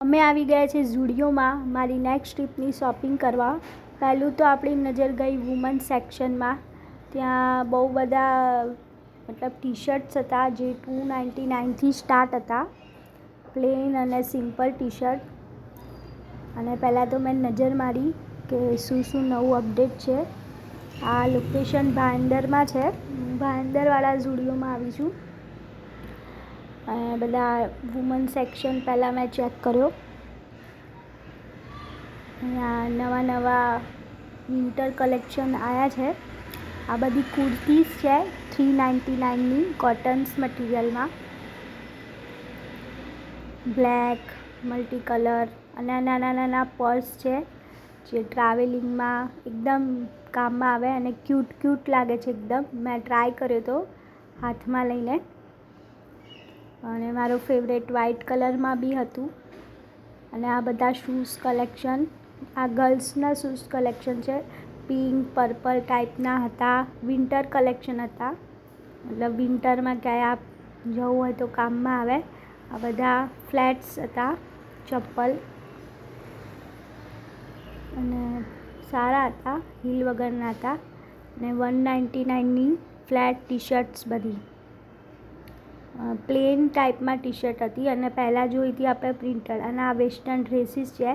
અમે આવી ગયા છે ઝુડિયોમાં મારી નેક્સ્ટ ટ્રીપની શોપિંગ કરવા. પહેલું તો આપણી નજર ગઈ વુમન્સ સેક્શનમાં. ત્યાં બહુ બધા ટી શર્ટ્સ હતા જે 299થી સ્ટાર્ટ હતા, પ્લેન અને સિમ્પલ ટી શર્ટ. અને પહેલાં તો મેં નજર મારી કે શું નવું અપડેટ છે. આ લોકેશન ભાઈન્દરમાં છે. ભાઈન્દરવાળા ઝુડિયોમાં આવી છું. બધા વુમન સેક્શન પહેલાં મેં ચેક કર્યો. અહીંયા નવા વિન્ટર કલેક્શન આવ્યા છે. આ બધી કુર્તીઝ છે 399ની કોટન્સ મટીરિયલમાં. બ્લેક, મલ્ટી કલર અને નાના પર્સ છે જે ટ્રાવેલિંગમાં એકદમ કામમાં આવે અને ક્યૂટ લાગે છે એકદમ. મેં ટ્રાય કર્યો તો હાથમાં લઈને, અને મારો ફેવરેટ વ્હાઇટ કલરમાં બી હતું. અને આ બધા શૂઝ કલેક્શન, આ ગર્લ્સના શૂઝ કલેક્શન છે. પિંક પર્પલ ટાઈપના હતા. વિન્ટર કલેક્શન હતા, મતલબ વિન્ટરમાં ક્યાંય જવું હોય તો કામમાં આવે. આ બધા ફ્લેટ્સ હતા, ચપ્પલ, અને સારા હતા, હીલ વગરના હતા. અને 199ની ફ્લેટ ટી શર્ટ્સ બધી પ્લેન ટાઈપમાં ટી શર્ટ હતી. અને પહેલાં જોઈ હતી આપણે પ્રિન્ટેડ, અને આ વેસ્ટર્ન ડ્રેસીસ છે.